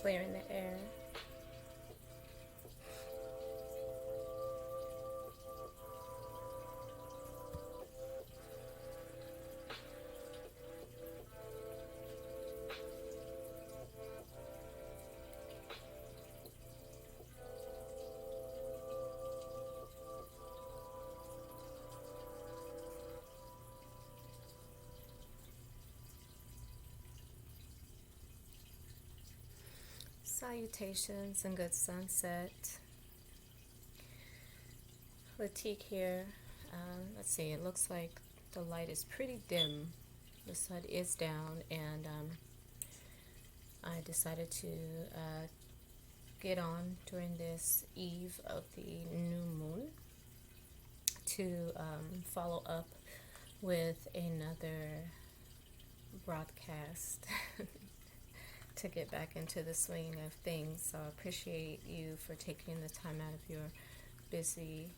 clearing the air. Salutations and good sunset. Latique here. Let's see, it looks like the light is pretty dim. The sun is down, and I decided to get on during this eve of the new moon to follow up with another broadcast to get back into the swing of things. So I appreciate you for taking the time out of your busy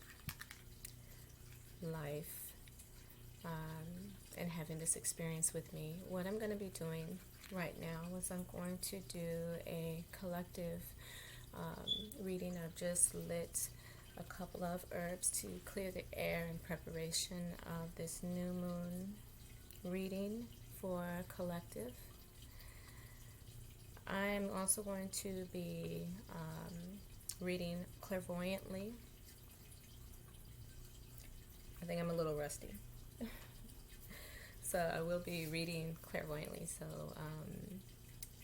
life and having this experience with me. What I'm going to be doing right now is I'm going to do a collective reading. I've just lit a couple of herbs to clear the air in preparation of this new moon reading for collective. I'm also going to be reading clairvoyantly. I think I'm a little rusty. So I will be reading clairvoyantly. So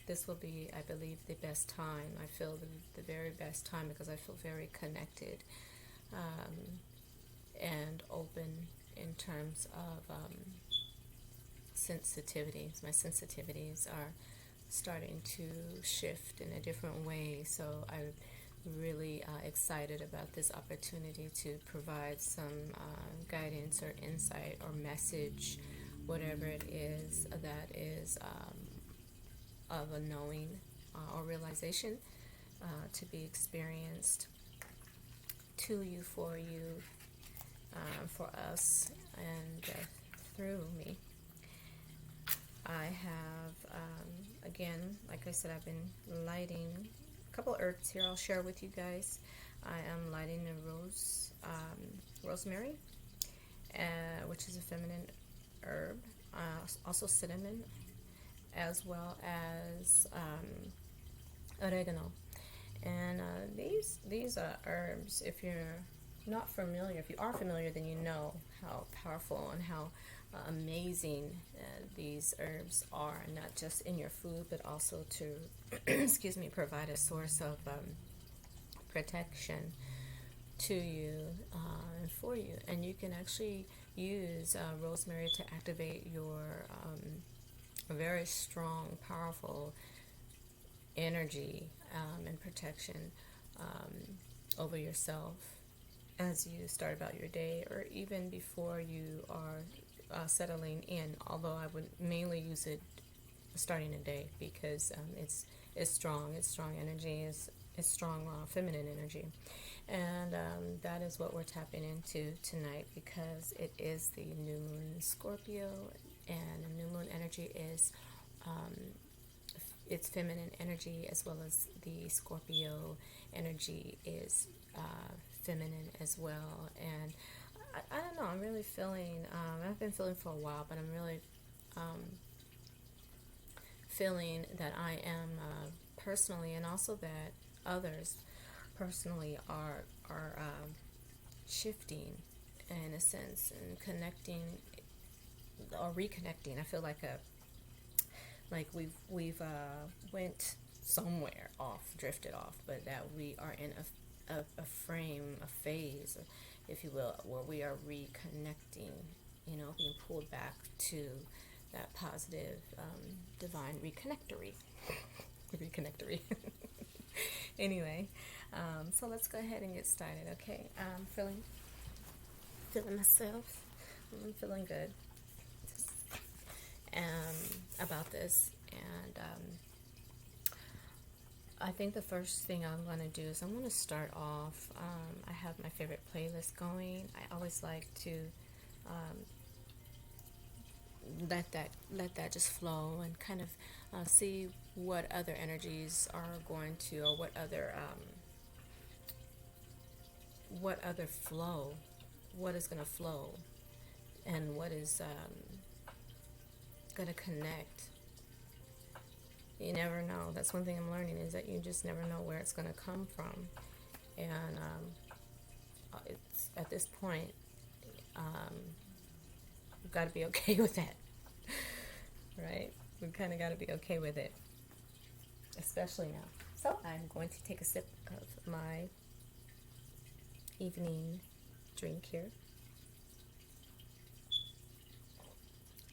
this will be, I believe, the best time. I feel the very best time because I feel very connected and open in terms of sensitivities. My sensitivities are starting to shift in a different way, so I'm really excited about this opportunity to provide some guidance or insight or message, whatever it is that is of a knowing or realization to be experienced to you, for us, and through me. I have, again, like I said, I've been lighting a couple herbs here I'll share with you guys. I am lighting a rosemary, which is a feminine herb, also cinnamon, as well as oregano. And these are herbs, if you're not familiar, if you are familiar, then you know how powerful and how amazing these herbs are, not just in your food, but also to excuse me, provide a source of protection to you and for you. And you can actually use rosemary to activate your very strong, powerful energy and protection over yourself as you start about your day, or even before you are settling in, although I would mainly use it starting a day because it's strong energy, it's strong feminine energy, and that is what we're tapping into tonight, because it is the new moon in Scorpio, and the new moon energy is it's feminine energy, as well as the Scorpio energy is feminine as well. And I don't know, I'm really feeling, I've been feeling for a while, but I'm really feeling that I am personally, and also that others personally are shifting in a sense, and connecting or reconnecting. I feel like we've went somewhere off, drifted off, but that we are in a frame, a phase, if you will, where we are reconnecting, being pulled back to that positive, divine reconnectory. Anyway, so let's go ahead and get started, okay? I'm feeling myself. I'm feeling good about this, and I think the first thing I'm going to do is I'm going to start off, I have my favorite playlist going. I always like to let that just flow, and kind of see what other energies are going to, or what other flow, what is going to flow, and what is going to connect. You never know. That's one thing I'm learning, is that you just never know where it's going to come from. And it's at this point, we've got to be okay with that, right? We've kind of got to be okay with it, especially now. So I'm going to take a sip of my evening drink here.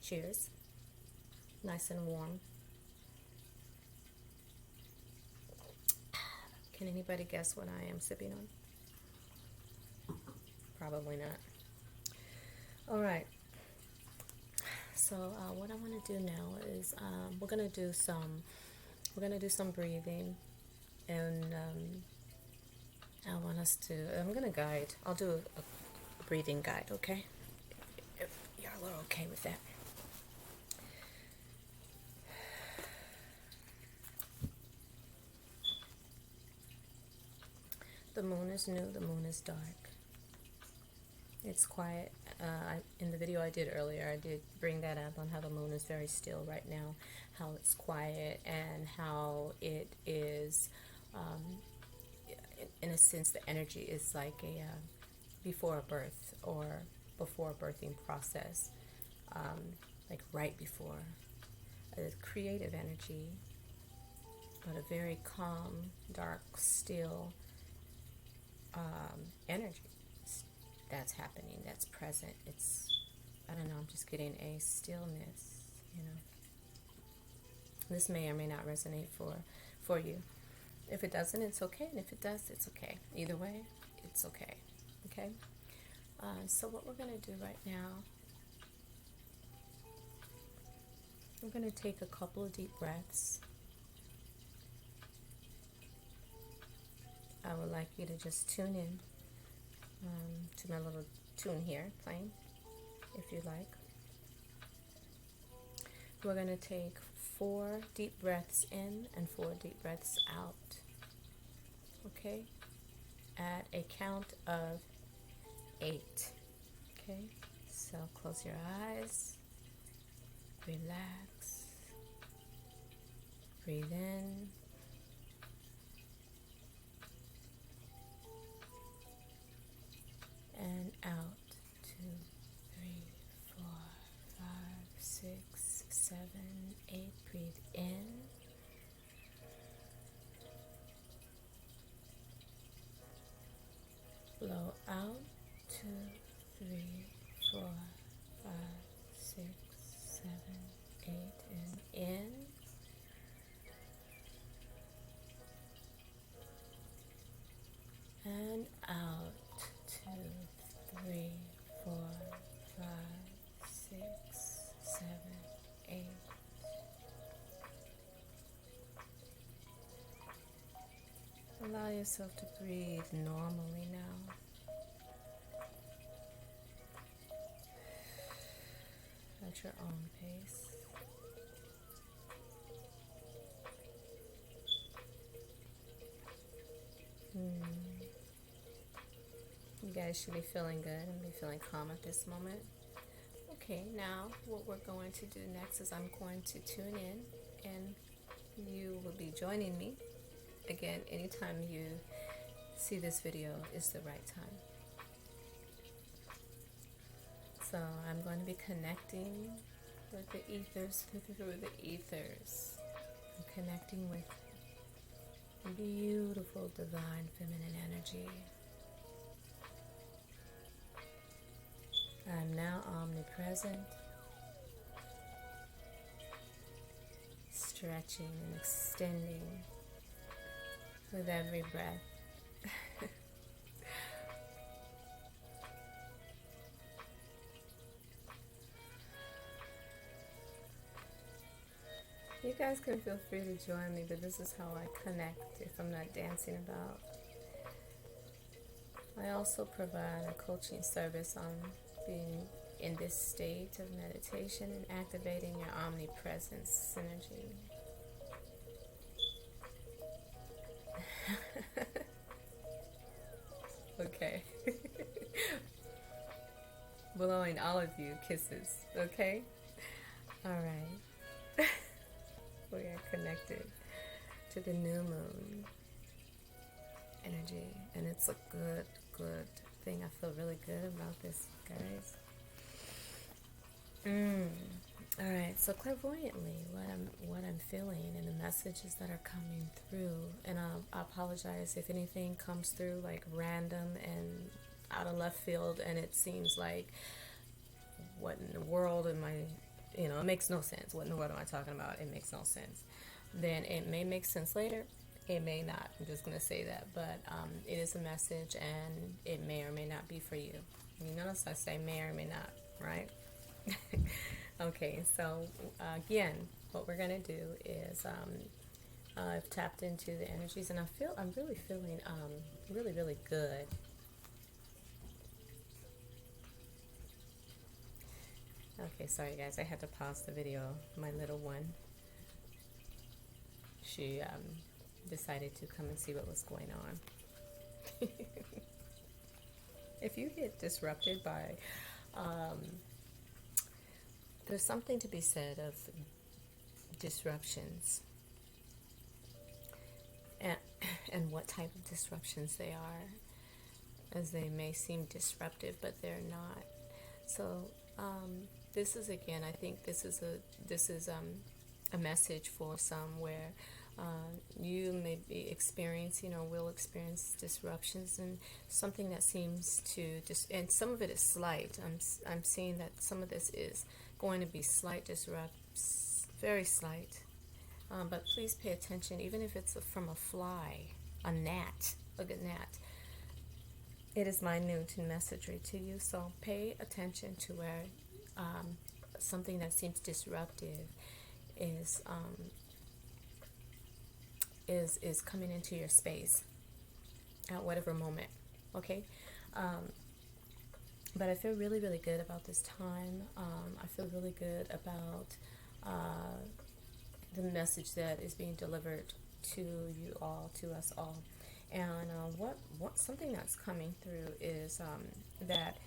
Cheers. Nice and warm. Can anybody guess what I am sipping on? Probably not. All right. So what I want to do now is we're gonna do some breathing, and I want us to. I'm gonna guide. I'll do a breathing guide. Okay. If you're a little okay with that. The moon is new. The moon is dark. It's quiet. In the video I did earlier, I did bring that up on how the moon is very still right now, how it's quiet, and how it is, in a sense, the energy is like a before a birth, or before a birthing process, like right before. A creative energy, but a very calm, dark, still energy that's happening, that's present. It's, I don't know, I'm just getting a stillness, you know. This may or may not resonate for you. If it doesn't, it's okay, and if it does, it's okay. Either way, it's okay. Okay? So what we're going to do right now, we're going to take a couple of deep breaths. I would like you to just tune in to my little tune here playing, if you like. We're going to take 4 deep breaths in and 4 deep breaths out. Okay? At a count of 8. Okay? So close your eyes. Relax. Breathe in. And out. 2, 3, 4, 5, 6, 7, 8. Breathe in. Blow out. 2, 3, 4, 5, 6, 7, 8. And in. And out. 2, 3, 4, 5, 6, 7, 8. Allow yourself to breathe normally now. At your own pace. You guys should be feeling good and be feeling calm at this moment. Okay, now what we're going to do next is I'm going to tune in, and you will be joining me. Again, anytime you see this video is the right time. So I'm going to be connecting with the ethers, through the ethers. I'm connecting with beautiful divine feminine energy. I'm now omnipresent, stretching and extending with every breath. You guys can feel free to join me, but this is how I connect if I'm not dancing about. I also provide a coaching service on being in this state of meditation and activating your omnipresence synergy. Okay. Blowing all of you kisses, okay? All right. We are connected to the new moon energy, and it's a good thing. I feel really good about this, guys. All right, so clairvoyantly, what I'm feeling and the messages that are coming through, and I apologize if anything comes through like random and out of left field, and it seems like, what in the world am I, it makes no sense. What in the world am I talking about? It makes no sense. Then it may make sense later. It may not. I'm just going to say that. But it is a message, and it may or may not be for you. You notice I say may or may not, right? Okay, so again, what we're going to do is I've tapped into the energies, and I'm really feeling really good. Okay, sorry guys, I had to pause the video. My little one, she decided to come and see what was going on. If you get disrupted by, there's something to be said of disruptions and what type of disruptions they are, as they may seem disruptive, but they're not. So this is, again, I think this is a message for some where you may be experiencing or will experience disruptions, and something that seems to and some of it is slight. I'm seeing that some of this is going to be slight disrupts, very slight. But please pay attention, even if it's from a fly, a gnat, a good gnat. It is minute in messagery to you, so pay attention to where something that seems disruptive is coming into your space at whatever moment. Okay, but I feel really good about this time. I feel really good about the message that is being delivered to you all, to us all. And what something that's coming through is that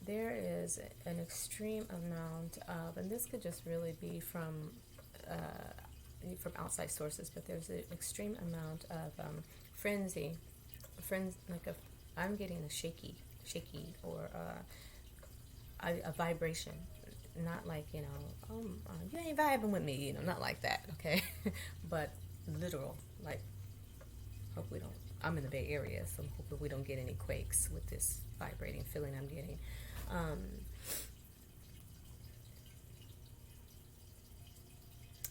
there is an extreme amount of, and this could just really be from outside sources, but there's an extreme amount of frenzy. I'm getting a shaky, or a vibration. Not like, you ain't vibing with me, not like that, okay? But literal, like, hope we don't, I'm in the Bay Area, so hopefully we don't get any quakes with this vibrating feeling I'm getting.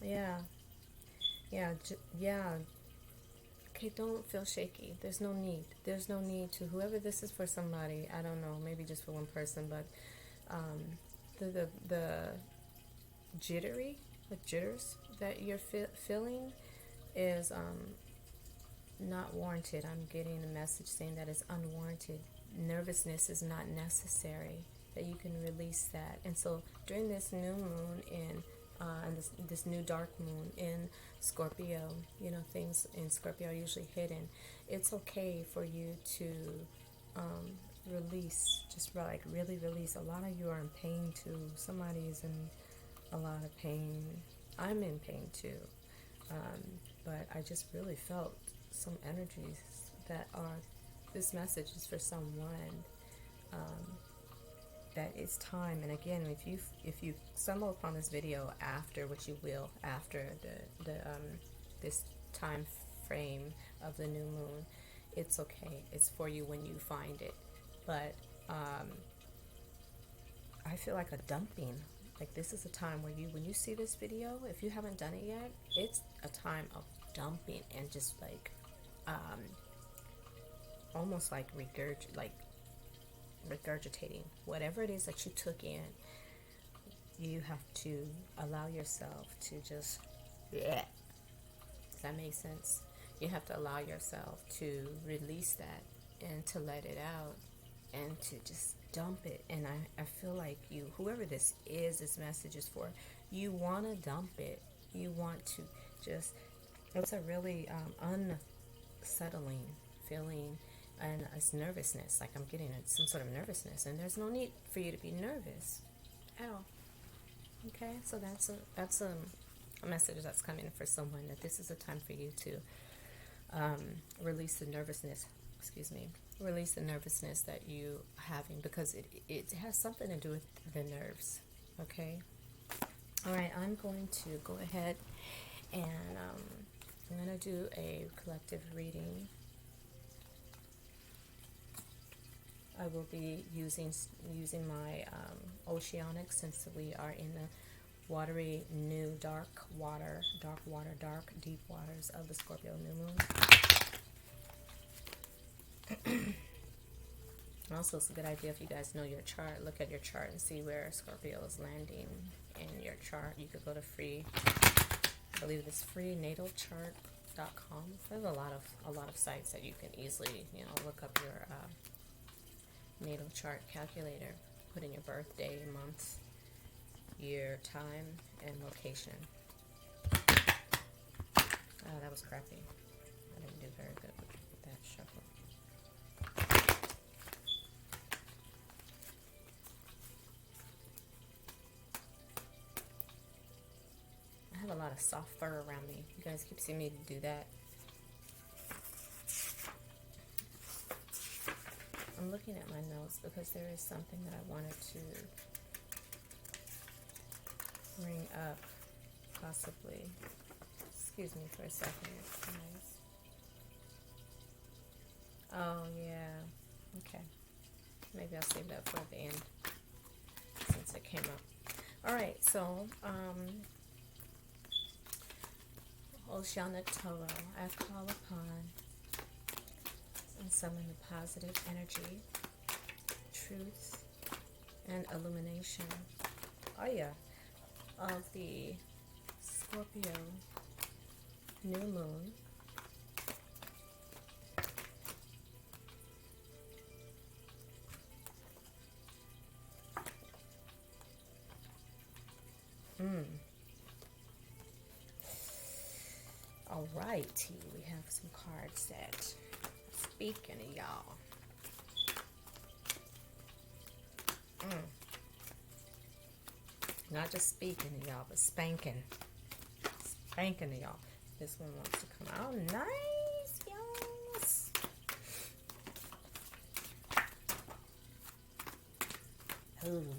Yeah. Okay, don't feel shaky. There's no need. There's no need to. Whoever this is for, somebody, I don't know, maybe just for one person, but the jitters that you're feeling is not warranted. I'm getting a message saying that it's unwarranted. Nervousness is not necessary, that you can release that. And so during this new moon and this new dark moon in Scorpio, things in Scorpio are usually hidden. It's okay for you to release, just like really release. A lot of you are in pain too. Somebody is in a lot of pain. I'm in pain too. But I just really felt some energies that are, this message is for someone, that it's time. And again, if you stumble upon this video after, which you will, after the this time frame of the new moon, it's okay. It's for you when you find it. But I feel like a dumping. Like, this is a time where when you see this video, if you haven't done it yet, it's a time of dumping and just like almost like regurgitating whatever it is that you took in. You have to allow yourself to just, yeah. Does that make sense? You have to allow yourself to release that and to let it out and to just dump it. And I feel like you, whoever this is, this message is for, you want to dump it. You want to just, it's a really unsettling feeling, and it's nervousness. Like I'm getting some sort of nervousness, and there's no need for you to be nervous at all. Okay, so that's a message that's coming for someone, that this is a time for you to release the nervousness. Excuse me, release the nervousness that you having, because it has something to do with the nerves. Okay. All right, I'm going to go ahead and I'm going to do a collective reading. I will be using my oceanic, since we are in the watery, new, dark deep waters of the Scorpio new moon. Also, it's a good idea, if you guys know your chart, look at your chart and see where Scorpio is landing in your chart. You could go to free, I believe it's freenatalchart.com. There's a lot of sites that you can easily, look up your natal chart calculator, put in your birthday, month, year, time, and location. Oh, that was crappy. I didn't do very good with that shuffle. I have a lot of soft fur around me. You guys keep seeing me do that. I'm looking at my notes because there is something that I wanted to bring up, possibly. Excuse me for a second, guys. Oh, yeah. Okay. Maybe I'll save that for the end, since it came up. All right, so, Oceanic Tarot, I call upon and summon the positive energy, truth, and illumination, of the Scorpio new moon. Alrighty, we have some cards that speaking to y'all. Not just speaking to y'all, but spanking. Spanking to y'all. This one wants to come out nice, yes. Ooh.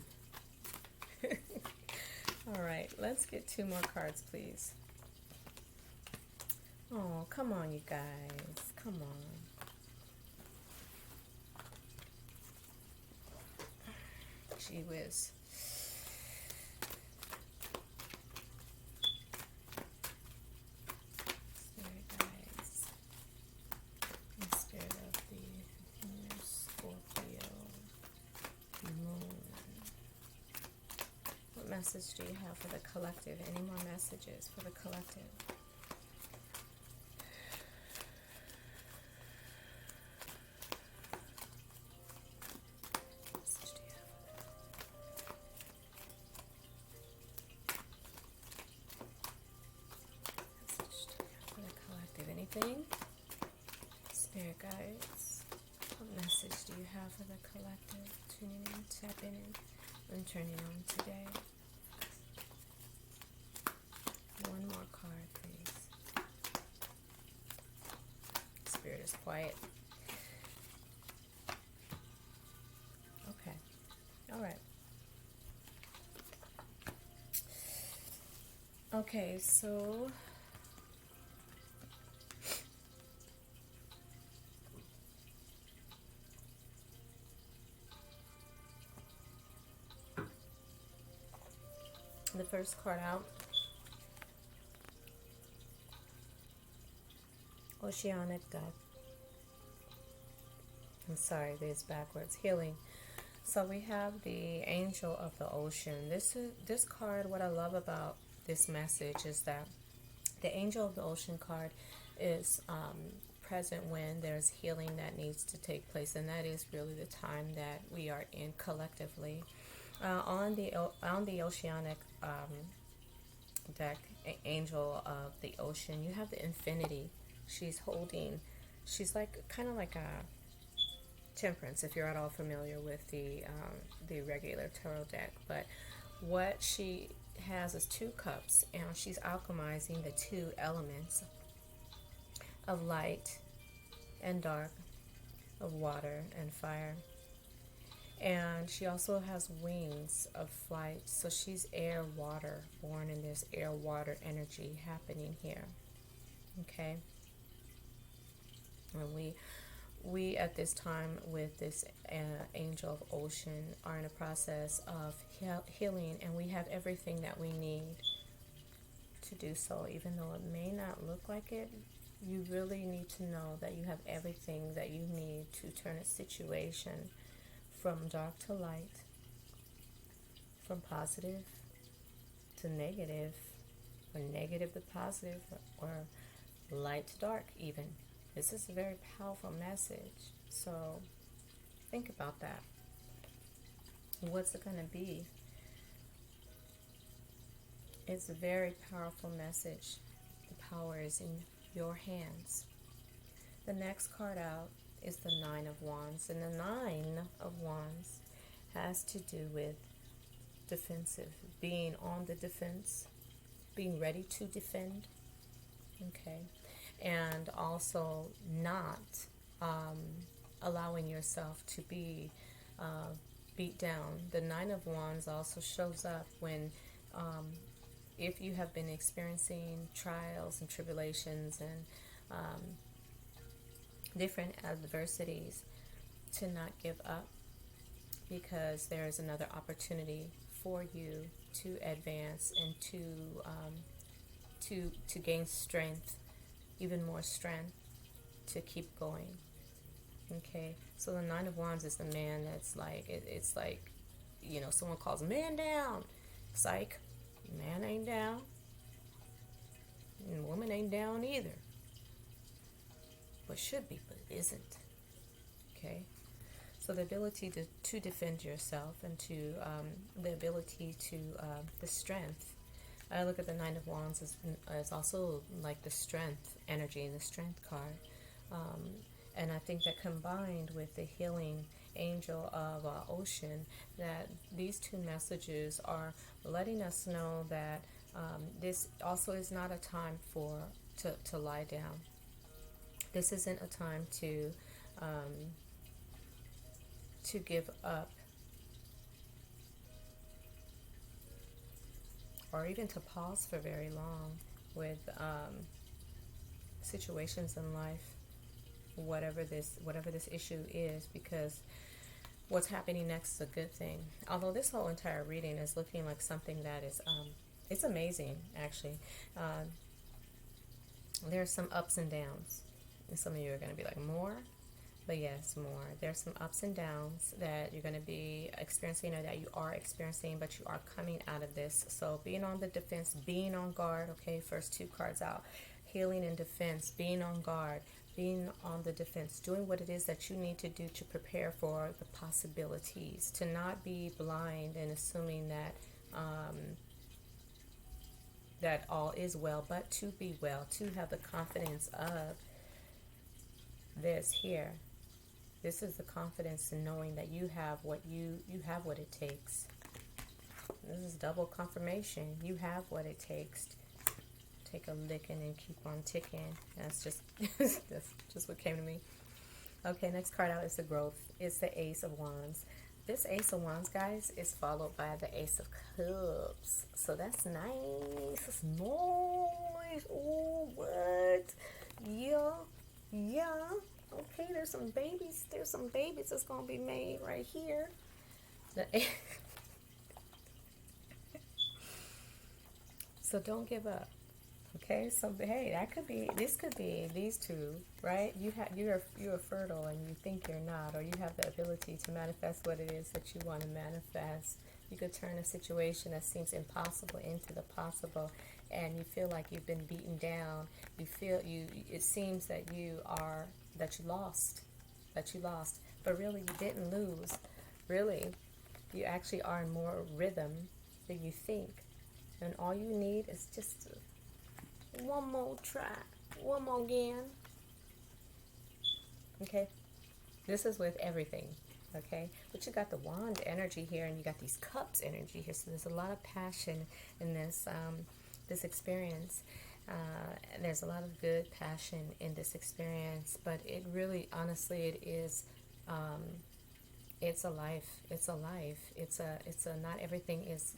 Alright, let's get 2 more cards, please. Oh, come on, you guys. Come on. Gee whiz. Spirit guides. The spirit of the inner Scorpio moon. What message do you have for the collective? Any more messages for the collective? Spirit guides, what message do you have for the collective? Tuning in, tapping in, and turning on today. 1 more card, please. Spirit is quiet. Okay. All right. Okay, so the first card out, Oceanic I'm sorry, this backwards, healing. So we have the Angel of the Ocean. This card, what I love about this message is that the Angel of the Ocean card is present when there's healing that needs to take place, and that is really the time that we are in collectively. On the oceanic deck, angel of the ocean, you have the infinity. She's holding, she's like kind of like a temperance, if you're at all familiar with the regular tarot deck. But what she has is two cups, and she's alchemizing the two elements of light and dark, of water and fire. And she also has wings of flight, so she's air water born, and there's air water energy happening here. Okay, and we at this time with this angel of ocean are in a process of healing, and we have everything that we need to do so. Even though it may not look like it, you really need to know that you have everything that you need to turn a situation from dark to light, from positive to negative, or negative to positive, or light to dark even. This is a very powerful message. So think about that. What's it going to be? It's a very powerful message. The power is in your hands. The next card out is the Nine of Wands. And the Nine of Wands has to do with defensive, being on the defense, being ready to defend. Okay. And also not allowing yourself to be beat down. The Nine of Wands also shows up when if you have been experiencing trials and tribulations and different adversities, to not give up, because there is another opportunity for you to advance and to gain strength, even more strength to keep going. Okay, so the Nine of Wands is the man that's like, it's like, you know, someone calls man down. Psych, man ain't down, and woman ain't down either. But should be, but isn't. Okay, so the ability to defend yourself, and to the ability to the strength. I look at the Nine of Wands as also like the strength energy, and the strength card. And I think that combined with the healing angel of ocean, that these two messages are letting us know that this also is not a time to lie down. This isn't a time to give up, or even to pause for very long with situations in life, whatever this issue is, because what's happening next is a good thing. Although this whole entire reading is looking like something that is it's amazing, actually. There's some ups and downs, and some of you are going to be like, more? But yes, more. There's some ups and downs that you're going to be experiencing, or that you are experiencing, but you are coming out of this. So being on the defense, being on guard. Okay, first two cards out. Healing and defense, being on guard, being on the defense, doing what it is that you need to do to prepare for the possibilities, to not be blind and assuming that that all is well, but to be well, to have the confidence of this here. This is the confidence in knowing that you have what you have what it takes. This is double confirmation. You have what it takes. Take a licking and keep on ticking. That's just that's just what came to me. Okay, next card out is the growth. It's the Ace of Wands. This Ace of Wands, guys, is followed by the Ace of Cups. So that's nice. It's nice. Oh, what? Yeah. Okay, there's some babies. There's some babies that's going to be made right here. So don't give up. Okay, so hey, this could be these two, right? You're fertile and you think you're not, or you have the ability to manifest what it is that you want to manifest. You could turn a situation that seems impossible into the possible, and you feel like you've been beaten down. You feel you. It seems that you lost, but really you didn't lose. Really, you actually are in more rhythm than you think, and all you need is just one more try, one more again. Okay, this is with everything. Okay, but you got the wand energy here, and you got these cups energy here. So there's a lot of passion in this experience. And there's a lot of good passion in this experience, but it really, honestly, it is. It's a life. It's a life. It's a. Not everything is.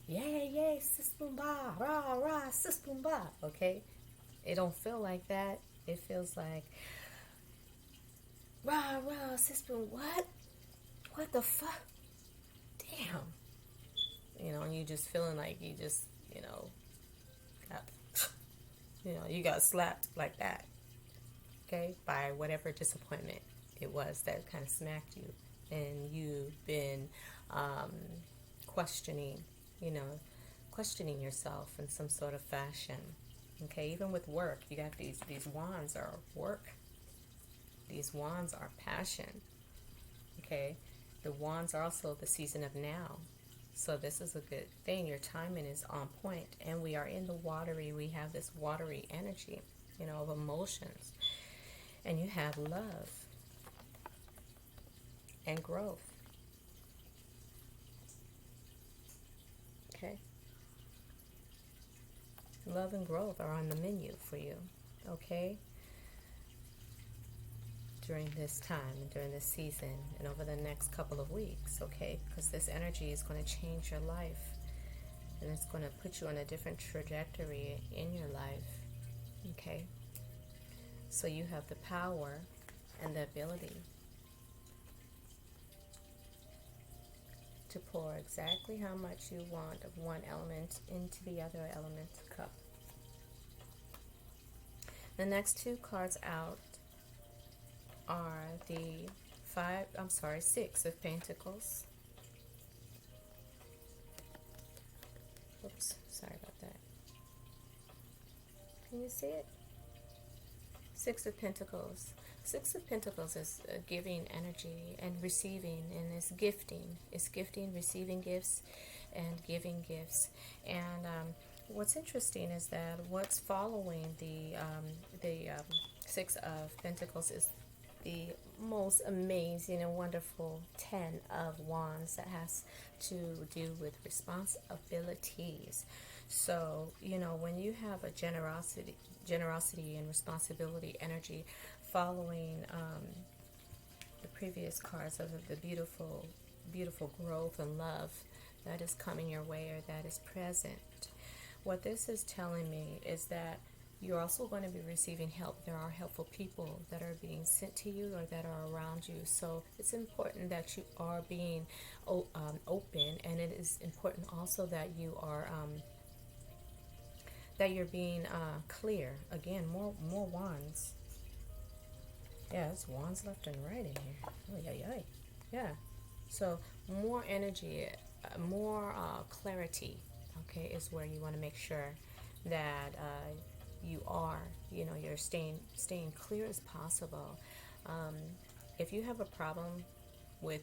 Yay, yay, sis boom ba, rah, rah, sis boom ba. Okay, it don't feel like that. It feels like rah, rah, sis boom. What the fuck? Damn. And you just feeling like you just, got, you got slapped like that. Okay, by whatever disappointment it was that kind of smacked you, and you've been questioning, questioning yourself in some sort of fashion. Okay, even with work, you got these wands are work. These wands are passion. Okay, the wands are also the season of now. So this is a good thing. Your timing is on point, and we are in the watery. We have this watery energy, of emotions, and you have love and growth. Okay, love and growth are on the menu for you. Okay, during this time and during this season and over the next couple of weeks. Okay, because this energy is going to change your life, and it's going to put you on a different trajectory in your life. Okay, so you have the power and the ability to pour exactly how much you want of one element into the other element cup. The next two cards out are the Six of Pentacles. Oops, sorry about that. Can you see it? Six of Pentacles. Six of Pentacles is giving energy and receiving, and it's gifting. It's gifting, receiving gifts, and giving gifts. And what's interesting is that what's following the Six of Pentacles is the most amazing and wonderful 10 of Wands that has to do with responsibilities. So, when you have a generosity and responsibility energy following the previous cards of the beautiful, beautiful growth and love that is coming your way or that is present, what this is telling me is that you're also going to be receiving help. There are helpful people that are being sent to you or that are around you. So it's important that you are being open, and it is important also that you are you're being clear. Again, more wands. Yeah, it's wands left and right in here. Oh, yeah. Yeah. So more energy, more clarity. Okay, is where you want to make sure that you are, you're staying clear as possible. If you have a problem with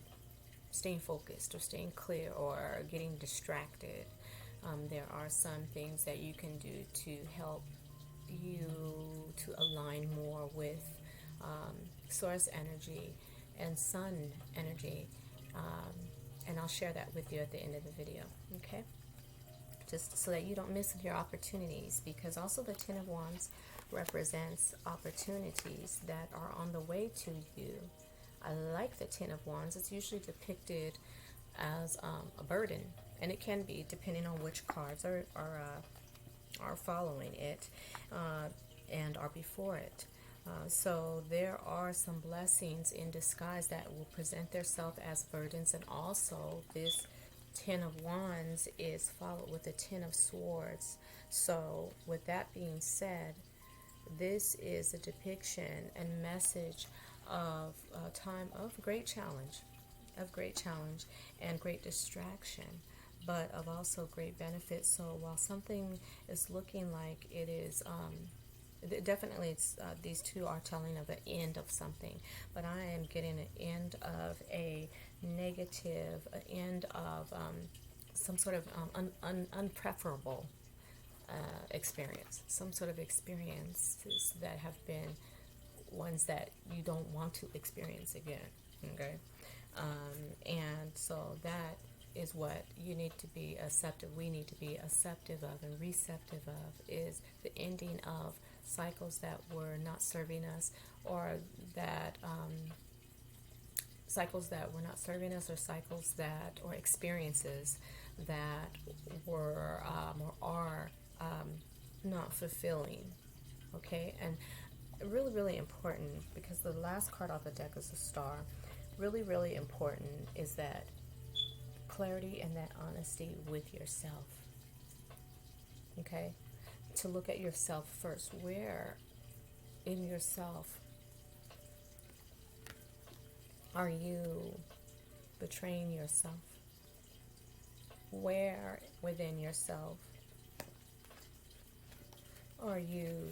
staying focused or staying clear or getting distracted, there are some things that you can do to help you to align more with source energy and sun energy. And I'll share that with you at the end of the video, okay? Just so that you don't miss your opportunities, because also the Ten of Wands represents opportunities that are on the way to you. I like the Ten of Wands. It's usually depicted as a burden, and it can be depending on which cards are following it and are before it. So there are some blessings in disguise that will present themselves as burdens, and also this Ten of Wands is followed with the Ten of Swords. So with that being said, this is a depiction and message of a time of great challenge. of great challenge and great distraction, but of also great benefit. So while something is looking like it is, definitely these two are telling of the end of something, but I am getting an end of a negative, an end of some sort of unpreferable experience, some sort of experiences that have been ones that you don't want to experience again. Okay, and so that is what you need to be acceptive. We need to be acceptive of and receptive of is the ending of cycles that were not serving us, or that cycles that were not serving us, or cycles that, or experiences that were or are not fulfilling. Okay, and really, really important, because the last card off the deck is a star. Really, really important is that clarity and that honesty with yourself. Okay, to look at yourself first. Where in yourself are you betraying yourself? Where within yourself are you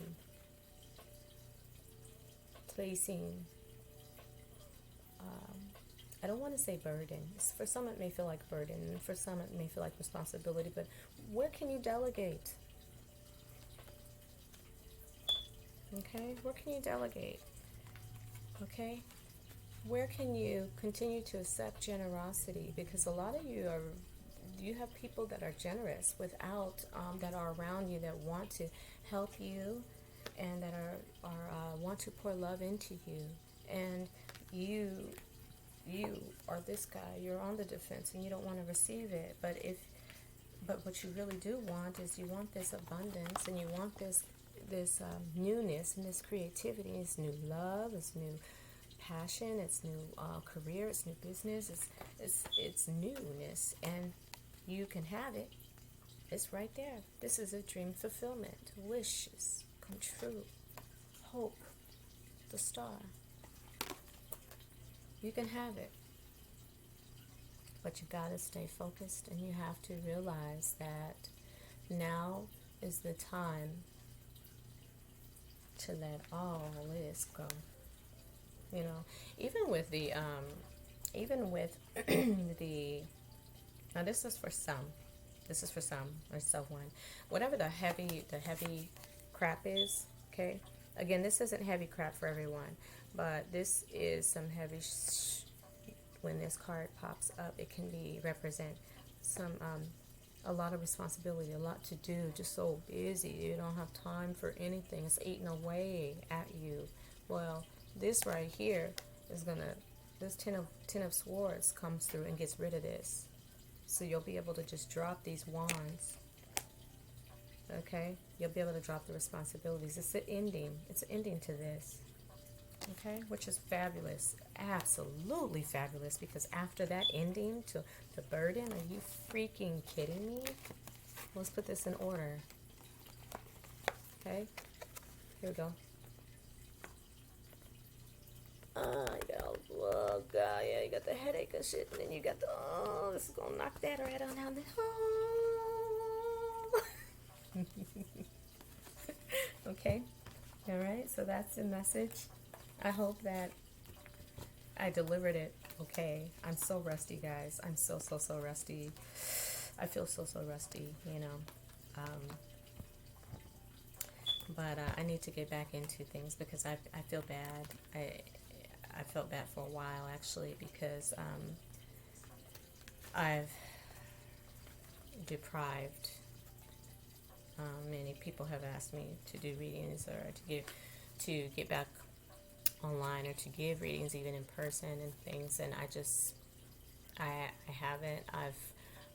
placing, I don't want to say burden. For some it may feel like burden, and for some it may feel like responsibility, but where can you delegate? Okay, where can you delegate? Okay, where can you continue to accept generosity? Because a lot of you have people that are generous without, that are around you, that want to help you, and that are want to pour love into you, and you are this guy. You're on the defense and you don't want to receive it. But what you really do want is, you want this abundance, and you want this newness, and this creativity. It's new love, it's new passion, it's new career, it's new business, it's newness, and you can have it. It's right there. This is a dream fulfillment. Wishes come true. Hope. The star. You can have it. But you gotta stay focused, and you have to realize that now is the time to let all this go. You know, even with the the, now this is for some. This is for some, or someone. Whatever the heavy crap is, okay? Again, this isn't heavy crap for everyone, but this is some heavy when this card pops up. It can be represent some a lot of responsibility, a lot to do, just so busy. You don't have time for anything. It's eating away at you. Well, this right here is gonna, this ten of swords comes through and gets rid of this. So you'll be able to just drop these wands. Okay? You'll be able to drop the responsibilities. It's an ending. It's an ending to this. Okay? Which is fabulous. Absolutely fabulous. Because after that ending to the burden, are you freaking kidding me? Let's put this in order. Okay? Here we go. Oh, God, yeah, you got the headache and shit, and then you got the, oh, this is going to knock that right on down. Oh. Okay, all right, so that's the message. I hope that I delivered it okay. I'm so rusty, guys. I'm so rusty. I feel so rusty, you know. But I need to get back into things, because I feel bad. I felt bad for a while, actually, because I've deprived. Many people have asked me to do readings, or to get back online, or to give readings even in person and things, and I haven't. I've,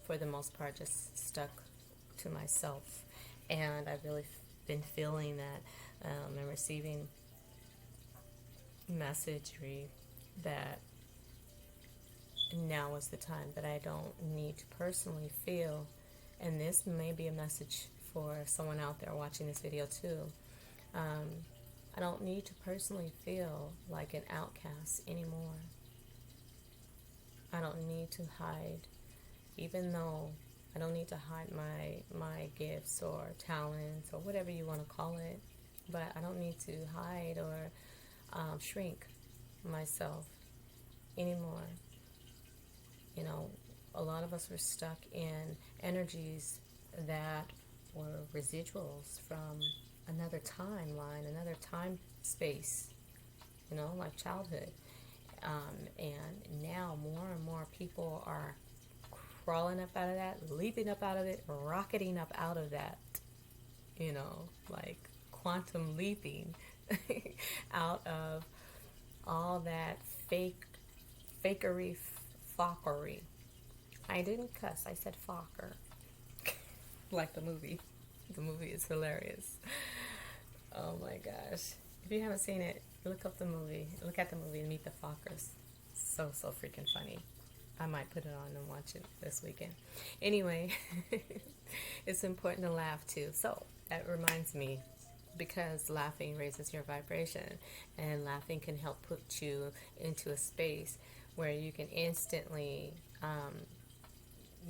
for the most part, just stuck to myself, and I've really been feeling that and receiving messagery that now is the time, that I don't need to personally feel, and this may be a message for someone out there watching this video too. I don't need to personally feel like an outcast anymore. I don't need to hide, even though I don't need to hide my gifts or talents or whatever you want to call it. But I don't need to hide or shrink myself anymore. You know, a lot of us were stuck in energies that were residuals from another timeline, another time space, like childhood. And now more and more people are crawling up out of that, leaping up out of it, rocketing up out of that, like quantum leaping out of all that fakery, fockery. I didn't cuss, I said focker. Like the movie. The movie is hilarious. Oh my gosh. If you haven't seen it, look at the movie and meet the Fockers. So freaking funny. I might put it on and watch it this weekend. Anyway, it's important to laugh too. So that reminds me, because laughing raises your vibration, and laughing can help put you into a space where you can instantly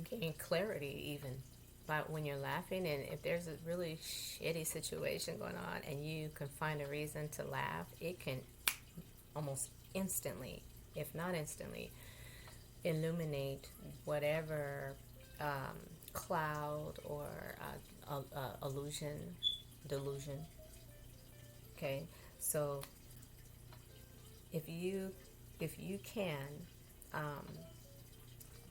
gain clarity even. But when you're laughing, and if there's a really shitty situation going on and you can find a reason to laugh, it can almost instantly, if not instantly, illuminate whatever cloud or delusion. Okay, so if you can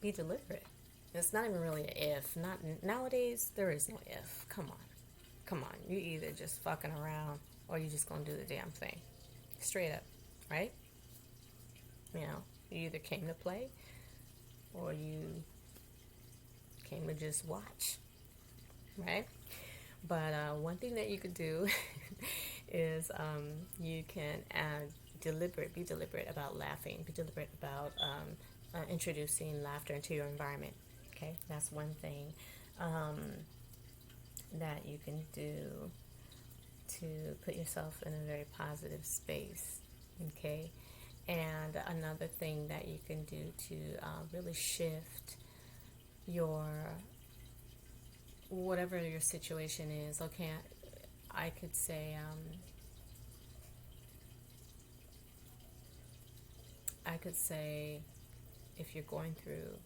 be deliberate. It's not even really an if. Not nowadays. There is no if. Come on. You either just fucking around or you just gonna do the damn thing, straight up, right? You either came to play or you came to just watch, right? But one thing that you could do is you can be deliberate about laughing. Be deliberate about introducing laughter into your environment. Okay, that's one thing that you can do to put yourself in a very positive space. Okay, and another thing that you can do to really shift your whatever your situation is. Okay, I could say if you're going through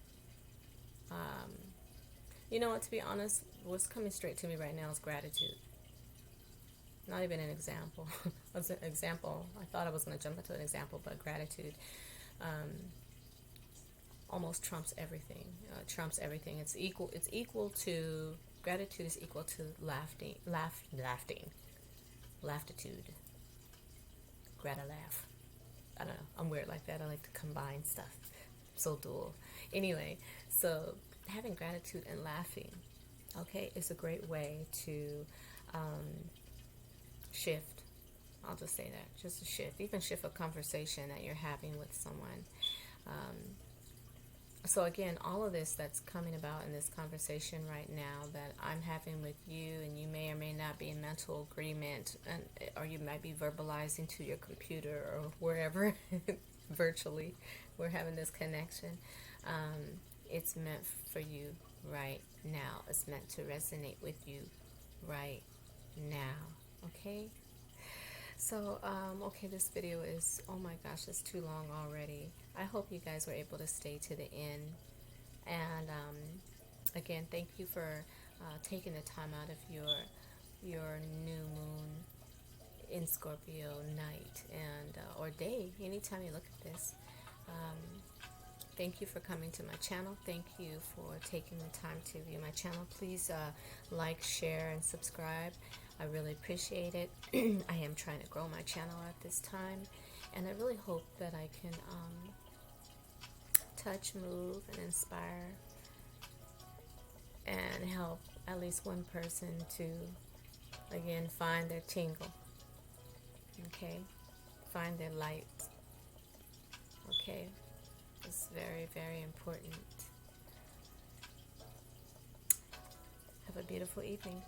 you know what, to be honest, what's coming straight to me right now is gratitude. Not even an example. As an example, I thought I was going to jump into an example, but gratitude almost trumps everything. It's equal to gratitude is equal to laughtitude. Grata laugh. I don't know. I'm weird like that. I like to combine stuff. So dual. Anyway, so having gratitude and laughing, okay, is a great way to shift. I'll just say that. Just a shift. Even shift a conversation that you're having with someone. So again, all of this that's coming about in this conversation right now that I'm having with you, and you may or may not be in mental agreement, or you might be verbalizing to your computer or wherever virtually we're having this connection. It's meant for you right now. It's meant to resonate with you right now. Okay? So, okay, this video is, oh my gosh, it's too long already. I hope you guys were able to stay to the end. And again, thank you for taking the time out of your new moon in Scorpio night and or day, anytime you look at this. Thank you for coming to my channel. Thank you for taking the time to view my channel. Please like, share, and subscribe. I really appreciate it. I am trying to grow my channel at this time, and I really hope that I can touch, move, and inspire and help at least one person to, again, find their tingle. Okay? Find their light. Okay? It's very, very important. Have a beautiful evening.